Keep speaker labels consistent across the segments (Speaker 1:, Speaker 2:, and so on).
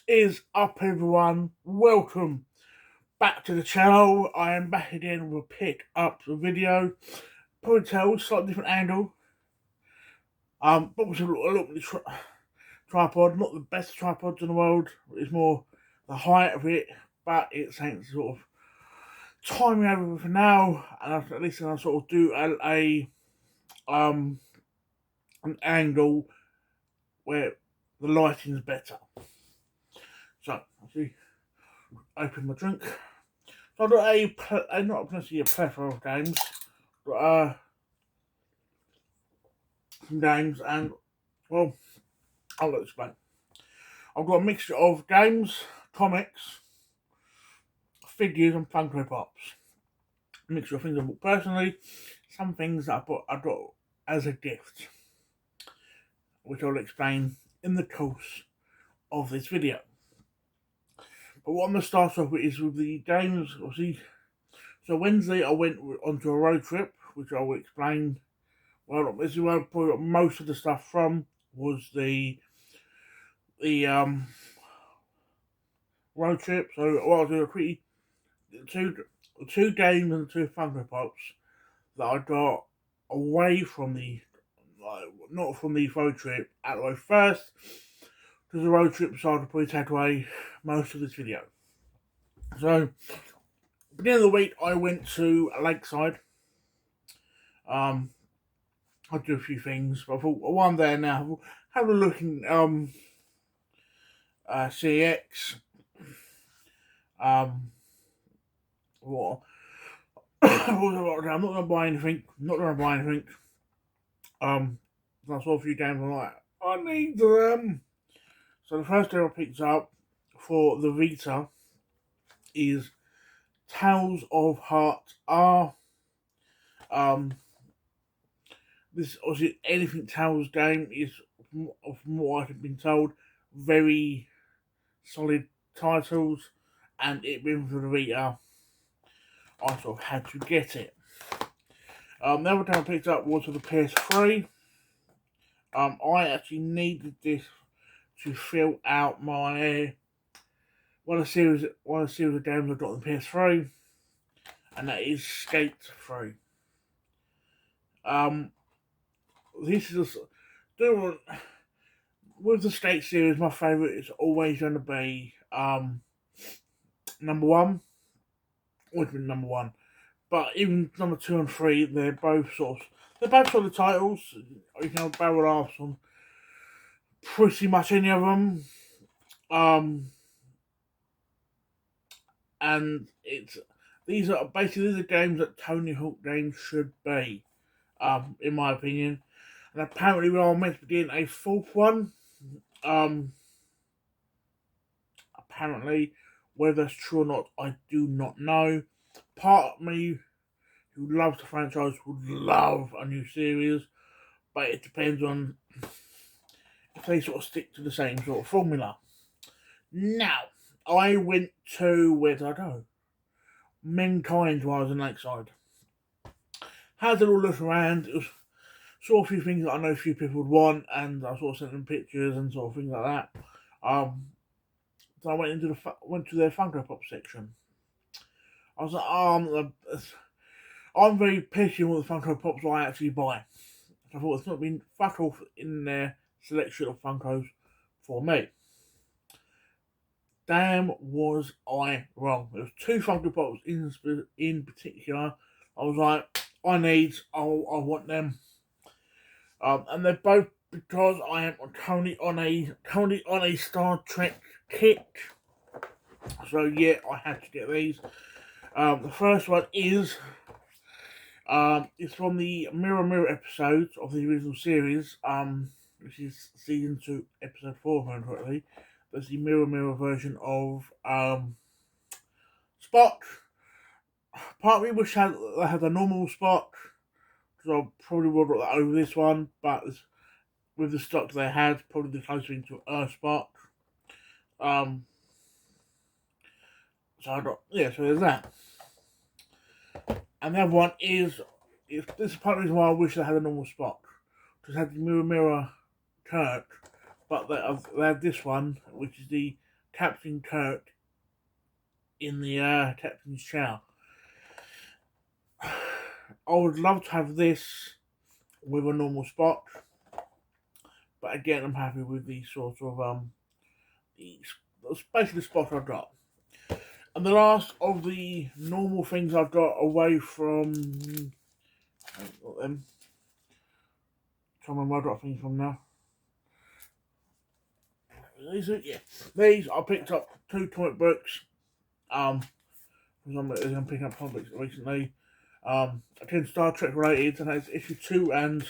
Speaker 1: Is up, everyone? Welcome back to the channel. I am back again with a pick up the video. Probably tell slightly different angle. But with a look at the tripod. Not the best tripods in the world. It's more the height of it, but it's ain't sort of timing over for now. And at least I'll sort of do an angle where the lighting's better. So, actually, open my drink. So I've got not necessarily a plethora of games, but some games, and well, I'll explain. I've got a mixture of games, comics, figures, and Funko Pops. A mixture of things I bought personally, some things that I got as a gift, which I'll explain in the course of this video. But what I'm going to start off with is with the games. Obviously, so Wednesday I went onto a road trip, which I will explain. Well, this is where I probably got most of the stuff from. Was the road trip. So what I'll do two games and two Funko Pops that I got away from the not from the road trip out the way first, because the road trip decided to probably take away most of this video. So beginning of the week I went to Lakeside. I do a few things, but I thought while I'm there now, have a look in CX. What? I'm not gonna buy anything. I saw a few games. I'm like, I need them. So the first game I picked up for the Vita is Tales of Heart R. This obviously anything Tales game is, from what I've been told, very solid titles, and it being for the Vita, I sort of had to get it. The other game I picked up was for the PS3. I actually needed this to fill out my one of the series of games I got on the PS3, and that is Skate 3. This is with the Skate series. My favourite is always going to be number one. Always been number one, but even number 2 and 3, they're both sort of titles. You can have barrel laughs on pretty much any of them. And these are games that Tony Hawk games should be, in my opinion. And apparently we are meant to be getting a fourth one. Apparently, whether that's true or not, I do not know. Part of me who loves the franchise would love a new series, but it depends on if they sort of stick to the same sort of formula. Now, I went to, where did I go? Mankind while I was in Lakeside. Had a little look around. It was saw a few things that I know a few people would want, and I sort of sent them pictures and sort of things like that. So I went to their Funko Pop section. I was like, I'm very picky on what the Funko Pops I actually buy. So I thought it's not been fuck off in their selection of Funkos for me. Damn, was I wrong. There was two Funko Pops in particular. I was like, I want them. And they're both because I am currently on a Star Trek kick. So yeah, I had to get these. The first one is it's from the Mirror Mirror episodes of the original series, which is season 2, episode 4, if I remember correctly. That's the Mirror Mirror version of Spock. Part of me wish they had a normal Spock, because I probably would have got that over this one, but with the stock they had, probably the closer thing to Earth Spock. So there's that. And the other one is, this is part of the reason why I wish they had a normal Spock, because they had the Mirror Mirror Kirk, but they have this one, which is the Captain Kirk in the captain's chair. I would love to have this with a normal spot, but again, I'm happy with the sort of basically the spot I've got. And the last of the normal things I've got away from got them. Trying to remember where I got things from now. These I picked up 2 comic books. I'm picking up comic books recently. Again, Star Trek related, and it's issue 2 and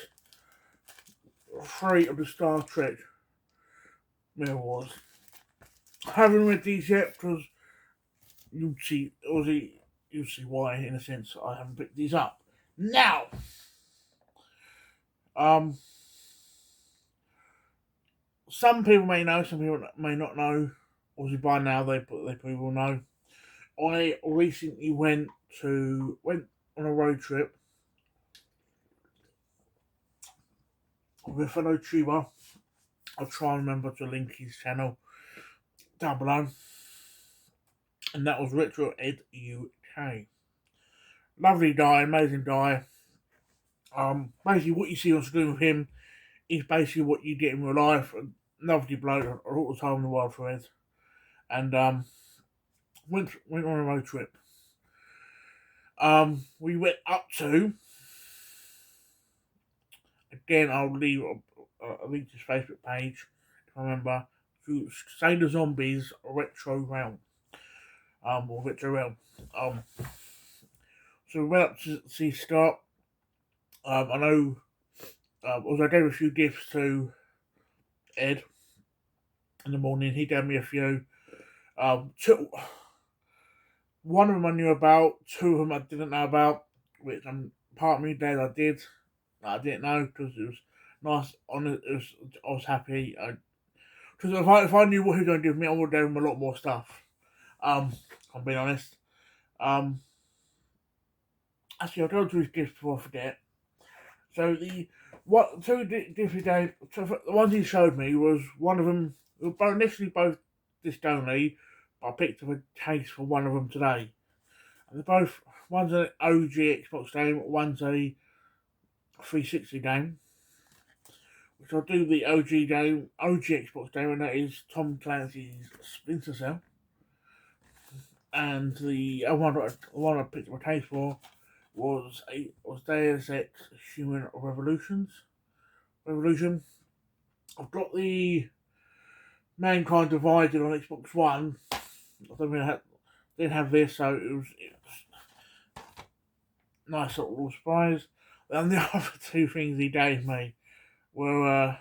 Speaker 1: 3 of the Star Trek Mirror Wars. I haven't read these yet because you'll see why, in a sense, I haven't picked these up. Now, some people may know, some people may not know. Obviously, by now they probably will know. I recently went on a road trip with a fellow tuber. I'll try and remember to link his channel down below. And that was Retro Ed UK. Lovely guy, amazing guy. Basically what you see on screen with him is basically what you get in real life. Lovely bloke, all the time in the world for Ed. And went on a road trip. We went up to, again I'll leave a link to his Facebook page if I remember, to Sailor Zombies Retro Realm. Or Retro Realm. So we went up to see Scott. I know I gave a few gifts to Ed in the morning. He gave me a few. One of them I knew about, 2 of them I didn't know about, which part of me glad I did. I didn't know because it was nice. I was happy. Because if I knew what he was going to give me, I would have given him a lot more stuff. I'm being honest. Actually, I'll go to his gifts before I forget. So the ones he showed me was one of them. Initially both disc only, but I picked up a case for one of them today. And they're both, one's an OG Xbox game, one's a 360 game. Which I'll do the OG Xbox game, and that is Tom Clancy's Splinter Cell. And the other one I picked up a case for was Deus Ex Human Revolution. I've got the Mankind Divided on Xbox One. I didn't have this, so it was nice little surprise. And the other 2 things he gave me were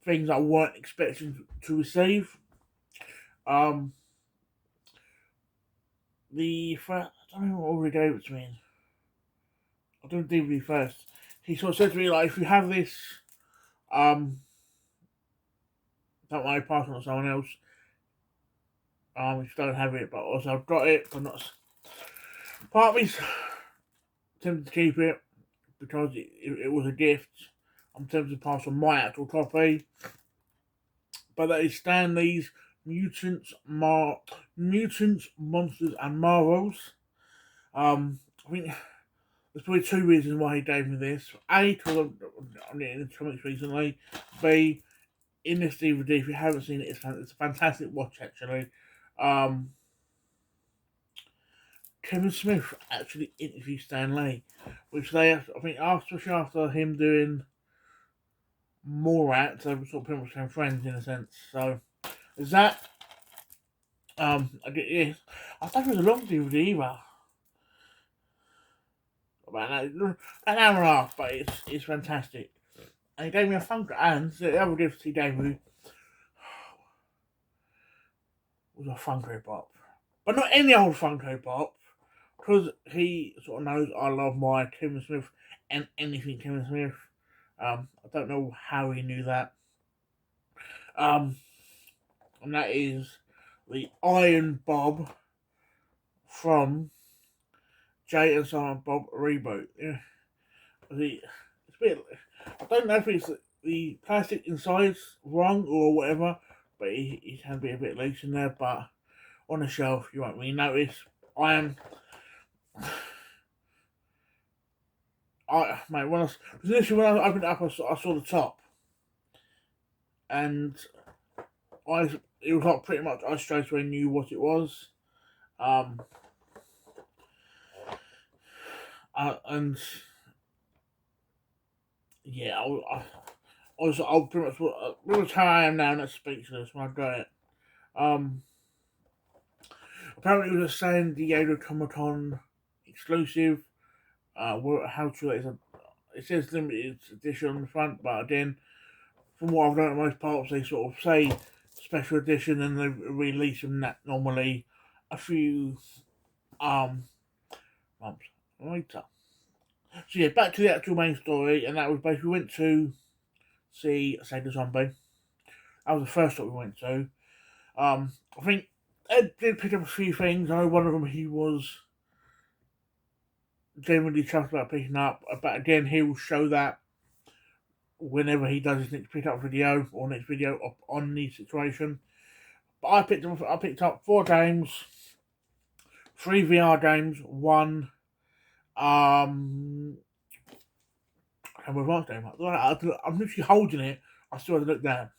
Speaker 1: things I weren't expecting to receive. The first, I don't know what order he gave it to me in. I'll do the DVD first. He sort of said to me, like, if you have this, don't worry, pass on to someone else. If you don't have it, but also I've got it, but not. Part of me's tempted to keep it because it was a gift. I'm tempted to pass on my actual copy. But that is Stan Lee's Mutants, Monsters and Marvels. I think there's probably 2 reasons why he gave me this. A, because I'm getting into comics recently. B, in this DVD, if you haven't seen it, it's a fantastic watch actually. Kevin Smith actually interviewed Stan Lee, which I think especially after him doing Morat, they were sort of pretty much became friends in a sense. So there's that. I don't think it was a long DVD either. About an hour and a half, but it's fantastic. And he gave me a Funko, and the other gifts he gave me was a Funko Pop. But not any old Funko Pop, because he sort of knows I love my Kevin Smith and anything Kevin Smith. I don't know how he knew that. And that is the Iron Bob from Jay and Silent Bob reboot. Yeah. It's a bit. I don't know if it's the plastic inside's wrong or whatever, but it can be a bit loose in there. But on the shelf, you won't really notice. Mate, when I opened it up, I saw the top, and it was like pretty much I straight away knew what it was. And yeah, I'll pretty much how I am now, and that's speechless when I got it. Apparently it was a San Diego Comic-Con exclusive. How true that is, it says limited edition on the front, but again, from what I've done at most parts, they sort of say special edition and they release them that normally a few months later. So yeah, back to the actual main story, and that was basically we went to see Save the Zombie. That was the first stop we went to. I think Ed did pick up a few things. I know one of them he was genuinely chuffed about picking up, but again, he will show that whenever he does his next pick up video or next video up on the situation. But I picked up 4 games, 3 VR games, 1 advanced game. I'm literally holding it. I still have to look down.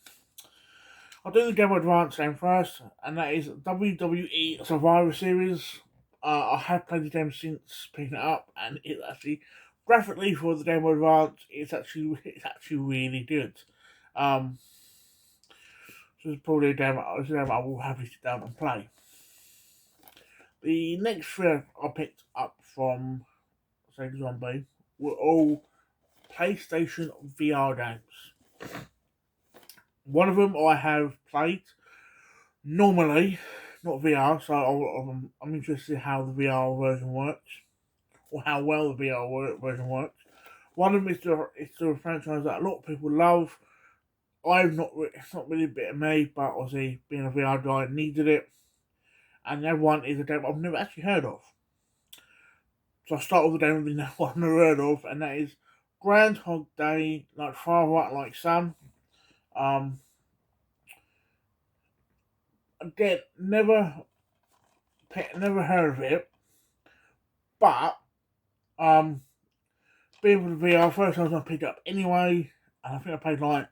Speaker 1: I'll do the Game Boy Advance game first, and that is WWE Survivor Series. I have played the game since picking it up, and it's actually graphically for the Game Boy Advance, it's actually really good. So it's probably a game I will happily sit down and play. The next 3 I picked up from Sega Zombie were all PlayStation VR games. One of them I have played normally, not VR, so I'm interested in how the VR version works, or how well the VR version works. One of them is the franchise that a lot of people love. It's not really a bit of me, but obviously being a VR guy, I needed it. And the other one is a game I've never actually heard of. So I start with the game with the one I've never heard of, and that is Groundhog Day, like Father Out Like Son. Again, never heard of it, but being with the VR, first time I picked up anyway, and I think I paid like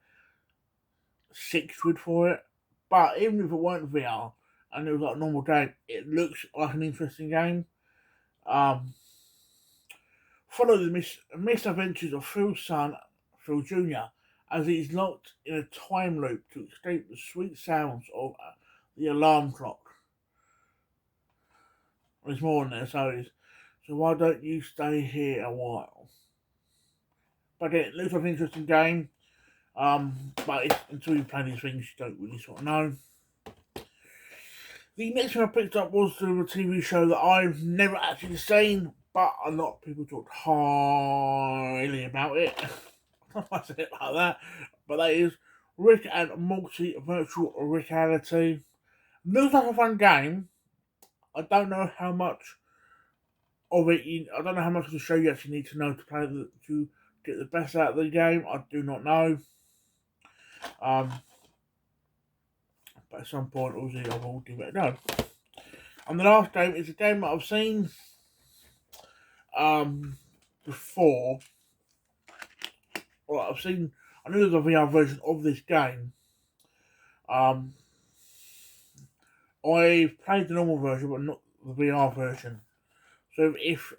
Speaker 1: £6 for it. But even if it weren't VR and it was like a normal game, it looks like an interesting game. Follow the misadventures of Phil's son, Phil Jr., as he is locked in a time loop to escape the sweet sounds of the alarm clock. There's more in there, so why don't you stay here a while? But it looks like an interesting game. But until you play these things, you don't really sort of know. The next one I picked up was the TV show that I've never actually seen, but a lot of people talked highly about it. I say it like that, but that is Rick and Morty Virtual Reality. Looks like a fun game. I don't know how much of it. I don't know how much of the show you actually need to know to play to get the best out of the game. I do not know. But at some point, obviously, I will give it a go. And the last game is a game that I've seen before. Well, I knew there's a VR version of this game. I've played the normal version, but not the VR version. So if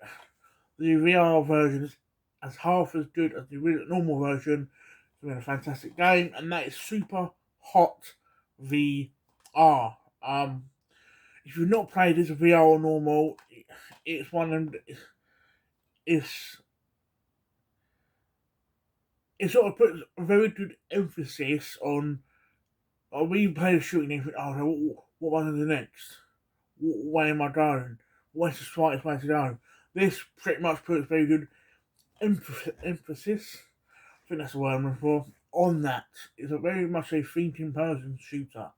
Speaker 1: the VR version is as half as good as the normal version, it's been a fantastic game, and that is Super Hot VR. If you've not played this VR or normal, it's one of them. It sort of puts a very good emphasis on. We play the shooting game. What am I going to do next? Where am I going? What's the smartest way to go? This pretty much puts very good emphasis. I think that's the word I'm looking for. On that, it's a very much a thinking person shooter.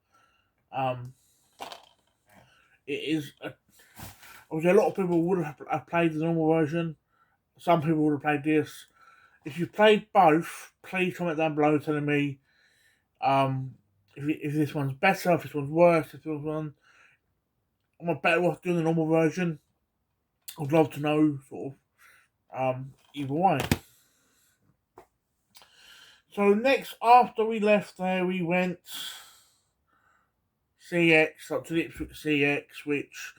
Speaker 1: It is obviously a lot of people would have played the normal version. Some people would have played this. If you played both, please comment down below telling me if this one's better, if this one's worse, if this one am I better off doing the normal version. I'd love to know, sort of, either way. So next, after we left there, we went CX, up to the Ipswich CX, which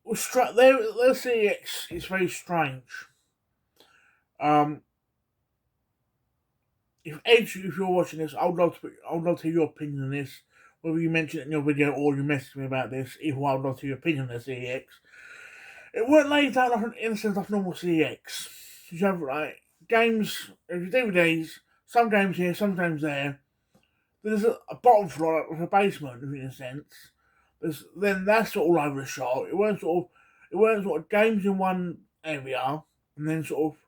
Speaker 1: was their CX is very strange. If Edge, if you're watching this, I would love to hear your opinion on this. Whether you mention it in your video or you message me about this, either way, I would love to hear your opinion on the CX. It weren't laid down like an instance of normal CX. You have like games, DVDs, some games here, some games there. There's a bottom floor with a basement, in a sense. Then that's all over the shop. It weren't sort of games in one area, and then sort of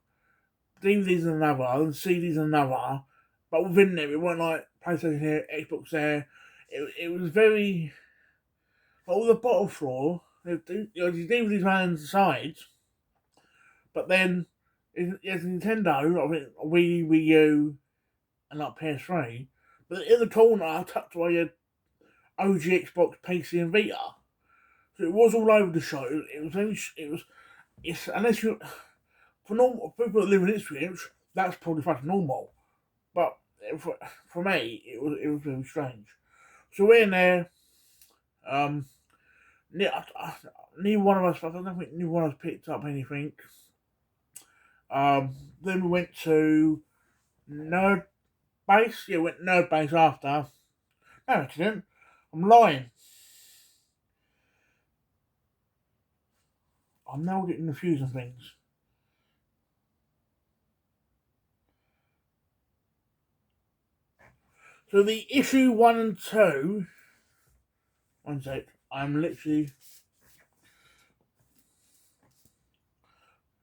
Speaker 1: DVDs in another, and CDs in another. But within them, it weren't like PlayStation here, Xbox there. It was very all the bottom floor. The DVDs ran on the sides, but then it's Nintendo, I think Wii U, and like PS3. But in the corner, tucked away, OG Xbox, PC, and Vita. So it was all over the show. It's unless you, for normal people that live in Ipswich, that's probably fucking normal. But for me, it was really strange. So we're in there. Neither one of us, I don't think neither one of us picked up anything. Then we went to Nerd Base. Yeah, we went Nerd Base after. No, I didn't. I'm lying. I'm now getting confused on things. So the issue 1 and 2. One sec. I'm literally.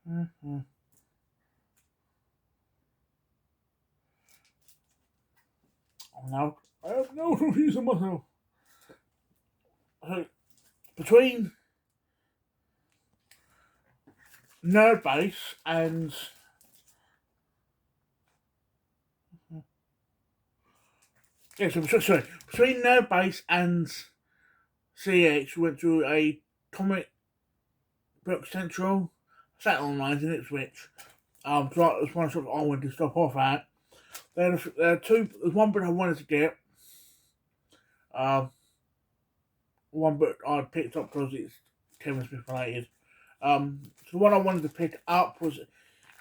Speaker 1: I'm now. I have no confusion myself. So between Nerd Base and sorry, between Nerd Base and CX, we went to a Comic Book Central, sat online in Ipswich. So that's one sort of I wanted to stop off at. There are two. There's one book I wanted to get. One book I picked up because it's Kevin Smith related. So the one I wanted to pick up was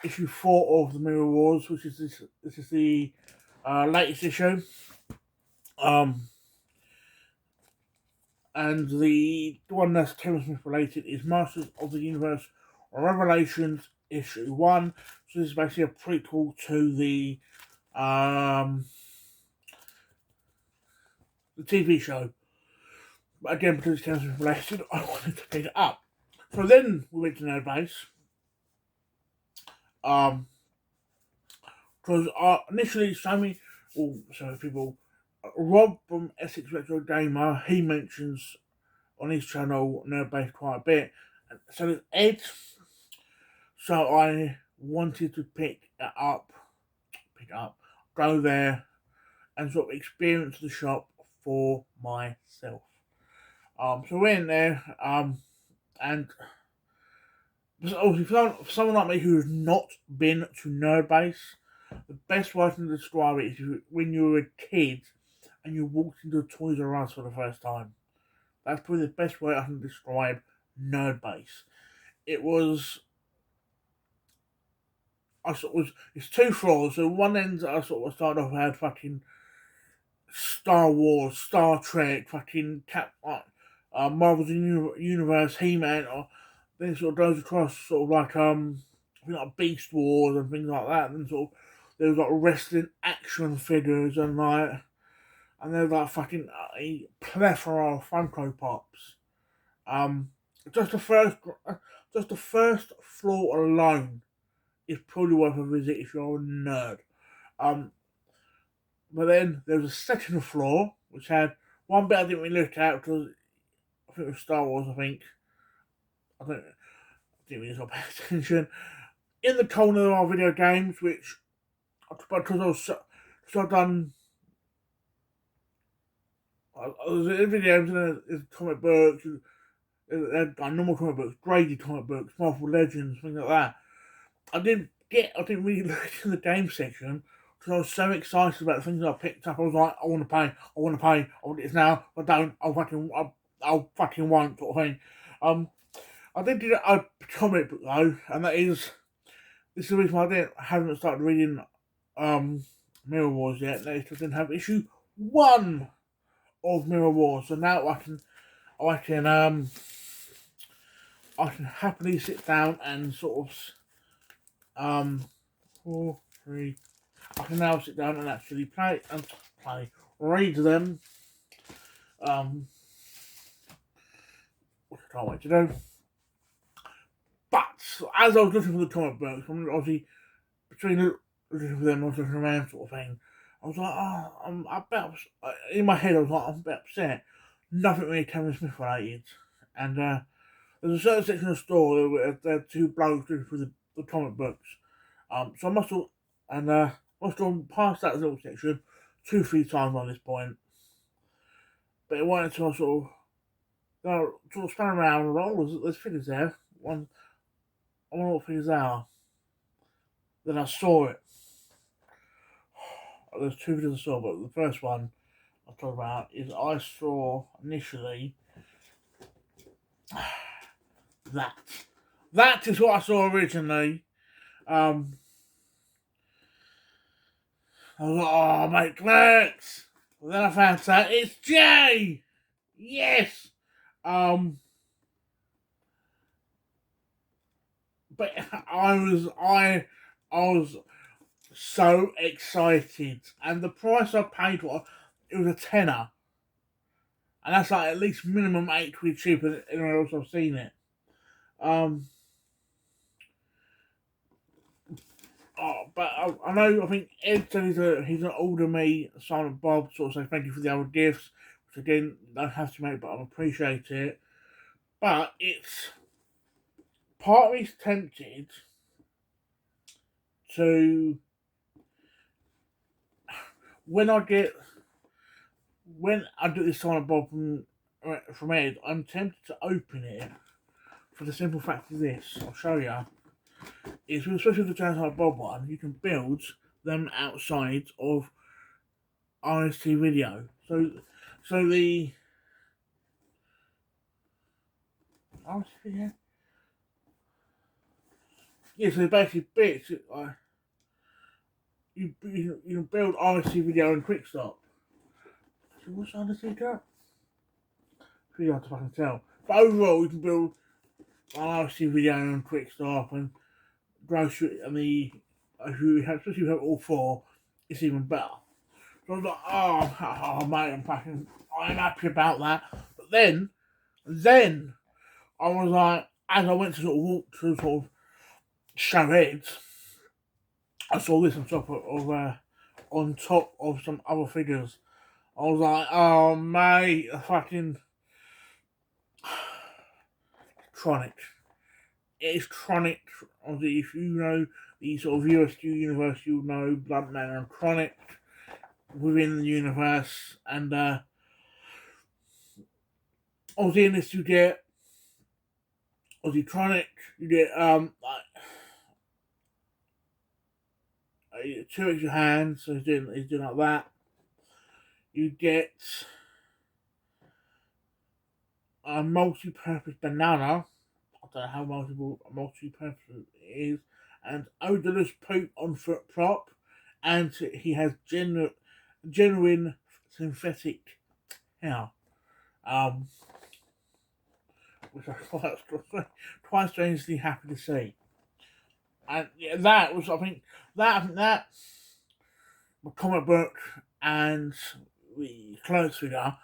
Speaker 1: issue 4 of the Mirror Wars, which is this. This is the latest issue. And the one that's Kevin Smith related is Masters of the Universe Revelations issue 1. So this is basically a prequel to the TV show. But again, because it's Kevin Smith related, I wanted to pick it up. So then we went to Nerd Base. Because initially, people, Rob from Essex Retro Gamer, he mentions on his channel Nerd Base quite a bit. So there's Ed. So I wanted to pick up, go there, and sort of experience the shop for myself. So we're in there, and obviously for someone like me who has not been to Nerd Base, the best way I can describe it is when you were a kid and you walked into Toys R Us for the first time. That's probably the best way I can describe Nerd Base. It was. It's 2 floors. So one end I sort of started off had fucking Star Wars, Star Trek, fucking Marvel's Universe, He-Man, or then it sort of goes across sort of like Beast Wars and things like that. And sort of there was like wrestling action figures and there was like fucking a plethora of Funko Pops. Just the first floor alone is probably worth a visit if you're a nerd. But then there was a second floor which had one bit I didn't really look at because I think it was Star Wars. I didn't really sort of pay attention. In the corner there are video games, which because I've done There's videos and there's comic books, there's normal comic books, graded comic books, Marvel Legends, things like that. I didn't really look in the game section because I was so excited about the things I picked up. I was like, I want to pay, I want this now. If I don't, I'll fucking want, sort of thing. I did do a comic book though, and this is the reason why haven't started reading Mirror Wars yet. They still didn't have issue 1 of Mirror Wars, so now I can I can happily sit down and sort of 4, 3. I can now sit down and actually read them. Which I can't wait to do. But as I was looking for the comic books, obviously between looking for them, I was looking around, sort of thing. I was like, oh, I'm a bit in my head. I was like, I'm a bit upset. Nothing really Kevin Smith related, and there's a certain section of the store where there are 2 blokes looking for the comic books. So I must have gone past that little section 2, 3 times by this point. But it wanted to sort of span around and oh, there's figures there. I wonder what figures they are. Then I saw it. There's 2 videos I saw, but the first one I talk about is I saw initially that. That is what I saw originally. I was like, oh, mate, Clerks! Well, then I found out it's Jay! Yes! But I was so excited. And the price I paid for it was a tenner. And that's like at least minimum £8 cheaper than anywhere else I've seen it. But I know, I think Ed said he's gonna order me Simon Bob, sort of say thank you for the other gifts, which again, don't have to make, but I appreciate it. But it's part of me's tempted to when I do this Simon Bob from Ed, I'm tempted to open it for the simple fact of this. I'll show you. Especially with the Simon Bob one, you can build them outside of RST video. So the RST video. Yeah, so basically bits you can build RST video in QuickStart. So what's RST got? Pretty hard to fucking tell. But overall, you can build an RST video in QuickStart and grocery and especially if you have all 4, it's even better. So I was like, oh mate, I'm happy about that. But then I was like, as I went to sort of walk to sort of show heads, I saw this on top of some other figures. I was like, oh mate, a fucking Tronic. It's Tronic. Obviously, if you know the sort of USQ universe, you'll know Bluntman and Tronic within the universe. And obviously in this you get Aussie Tronic, you get 2 extra hands, so he's doing like that. You get a multi-purpose banana. I don't know how multi-purpose it is. And odorless poop on foot prop. And he has genuine synthetic hair. Which I was quite strangely happy to see. And yeah, that was, I think that my comic book and the clothes figure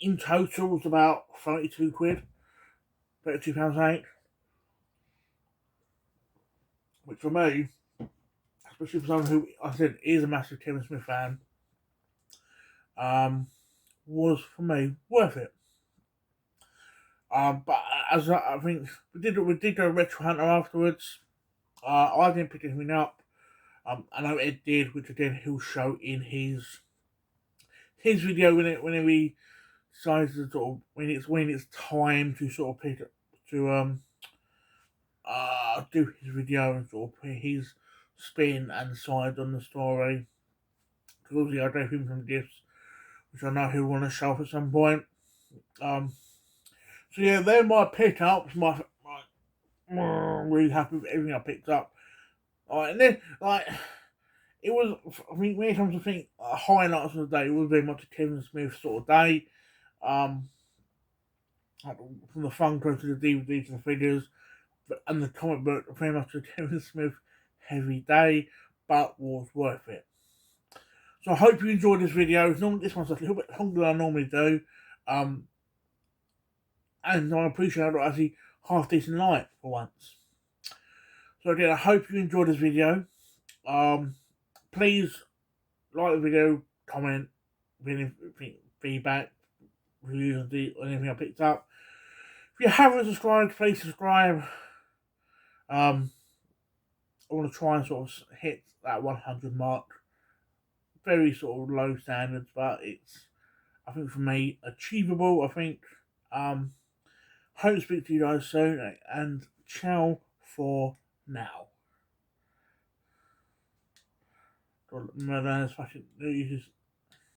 Speaker 1: in total was about £32, £32.8. Which for me, especially for someone who I said is a massive Kevin Smith fan, was for me worth it. But as I think we did go Retro Hunter afterwards. I didn't pick anything up. I know Ed did, which again he'll show in his video whenever he decides to sort of when it's time to sort of pick up to do his video and sort of put his spin and side on the story. Because obviously I gave him some gifts, which I know he'll want to show off at some point. So yeah, they're my pickups. Really happy with everything I picked up. And then it was, I think when it comes to think highlights of the day, it was very much a Kevin Smith sort of day. From the Funko to the DVD to the figures, and the comic book, very much a Kevin Smith heavy day, but was worth it. So I hope you enjoyed this video. This one's a little bit longer than I normally do. And I appreciate it actually half decent light for once. So again, I hope you enjoyed this video. Please like the video, comment, feedback, reviews on anything I picked up. If you haven't subscribed, please subscribe. I want to try and sort of hit that 100 mark. Very sort of low standards, but it's, I think for me, achievable. I think. Hope to speak to you guys soon, and ciao for now. God, man, that's fucking.